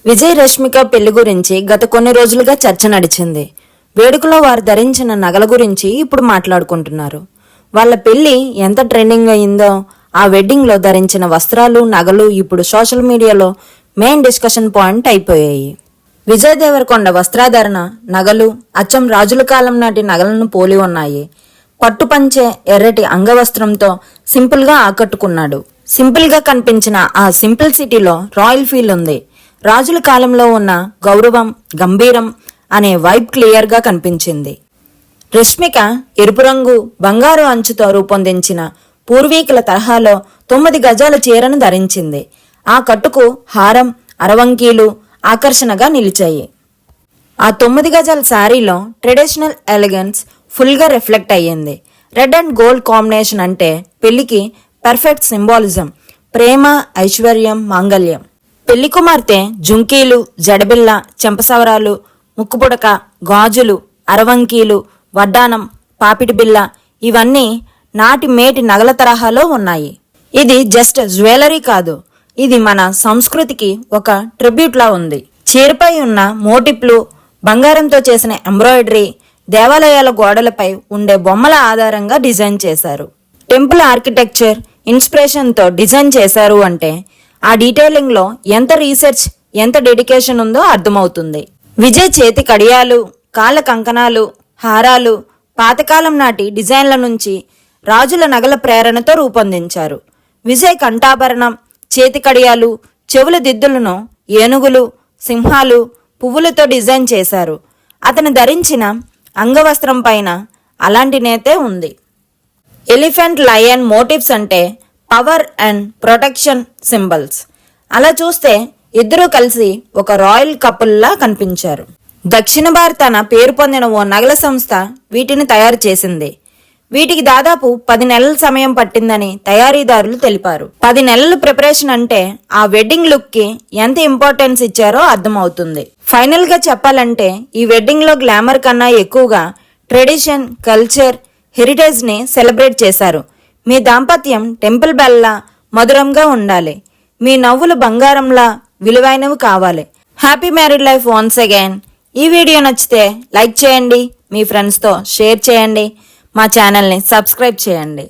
విజయ్ రష్మిక పెళ్లి గురించి గత కొన్ని రోజులుగా చర్చ నడిచింది. వేడుకలో వారు ధరించిన నగల గురించి ఇప్పుడు మాట్లాడుకుంటున్నారు. వాళ్ళ పెళ్లి ఎంత ట్రెండింగ్ అయిందో ఆ వెడ్డింగ్ లో ధరించిన వస్త్రాలు, నగలు ఇప్పుడు సోషల్ మీడియాలో మెయిన్ డిస్కషన్ పాయింట్ అయిపోయాయి. విజయ్ దేవరకొండ వస్త్రాధరణ, నగలు అచ్చం రాజుల కాలం నాటి నగలను పోలి ఉన్నాయి. పట్టుపంచే ఎర్రటి అంగవస్త్రంతో సింపుల్ గా ఆకట్టుకున్నాడు. సింపుల్ గా కనిపించిన ఆ సింపుల్ సిటీలో రాయల్ ఫీల్ ఉంది. రాజుల కాలంలో ఉన్న గౌరవం, గంభీరం అనే వైబ్ క్లియర్ గా కనిపించింది. రష్మిక ఎరుపు రంగు బంగారు అంచుతో రూపొందించిన పూర్వీకుల తరహాలో 9 గజాల చీరను ధరించింది. ఆ కట్టుకు హారం, అరవంకీలు ఆకర్షణగా నిలిచాయి. ఆ 9 గజాల శారీలో ట్రెడిషనల్ ఎలిగెన్స్ ఫుల్ గా రిఫ్లెక్ట్ అయ్యింది. రెడ్ అండ్ గోల్డ్ కాంబినేషన్ అంటే పెళ్లికి పర్ఫెక్ట్ సింబాలిజం. ప్రేమ, ఐశ్వర్యం, మాంగళ్యం. పెళ్లి కుమార్తె జుంకీలు, జడబిల్ల, చెంపసవరాలు, ముక్కుపుడక, గాజులు, అరవంకీలు, వడ్డానం, పాపిడి బిల్ల ఇవన్నీ నాటి మేటి నగల తరహాలో ఉన్నాయి. ఇది జస్ట్ జ్యువెలరీ కాదు, ఇది మన సంస్కృతికి ఒక ట్రిబ్యూట్ లా ఉంది. చీరపై ఉన్న మోటిఫ్లు, బంగారంతో చేసిన ఎంబ్రాయిడరీ, దేవాలయాల గోడలపై ఉండే బొమ్మల ఆధారంగా డిజైన్ చేశారు. టెంపుల్ ఆర్కిటెక్చర్ ఇన్స్పిరేషన్ తో డిజైన్ చేశారు అంటే ఆ డీటెయిలింగ్ లో ఎంత రీసెర్చ్, ఎంత డెడికేషన్ ఉందో అర్థమవుతుంది. విజయ్ చేతి కడియాలు, కాళ్ళ కంకణాలు, హారాలు పాతకాలం నాటి డిజైన్ల నుంచి రాజుల నగల ప్రేరణతో రూపొందించారు. విజయ్ కంఠాభరణం, చేతి కడియాలు, చెవుల దిద్దులను ఏనుగులు, సింహాలు, పువ్వులతో డిజైన్ చేశారు. అతను ధరించిన అంగవస్త్రం పైన అలాంటి నేతే ఉంది. ఎలిఫెంట్, లయన్ మోటివ్స్ అంటే పవర్ అండ్ ప్రొటెక్షన్ సింబల్స్. అలా చూస్తే ఇద్దరూ కలిసి ఒక రాయల్ కపుల్లా కనిపించారు. దక్షిణ భారతాన పేరు పొందిన ఓ నగల సంస్థ వీటిని తయారు చేసింది. వీటికి దాదాపు 10 నెలల సమయం పట్టిందని తయారీదారులు తెలిపారు. 10 నెలల ప్రిపరేషన్ అంటే ఆ వెడ్డింగ్ లుక్ కి ఎంత ఇంపార్టెన్స్ ఇచ్చారో అర్థమవుతుంది. ఫైనల్ గా చెప్పాలంటే ఈ వెడ్డింగ్ లో గ్లామర్ కన్నా ఎక్కువగా ట్రెడిషన్, కల్చర్, హెరిటేజ్ ని సెలబ్రేట్ చేశారు. మీ దాంపత్యం టెంపుల్ బెల్లా మధురంగా ఉండాలి. మీ నవ్వులు బంగారంలా విలువైనవి కావాలి. Happy married life once again. ఈ వీడియో నచ్చితే లైక్ చేయండి, మీ ఫ్రెండ్స్తో షేర్ చేయండి, మా ఛానల్ని సబ్స్క్రైబ్ చేయండి.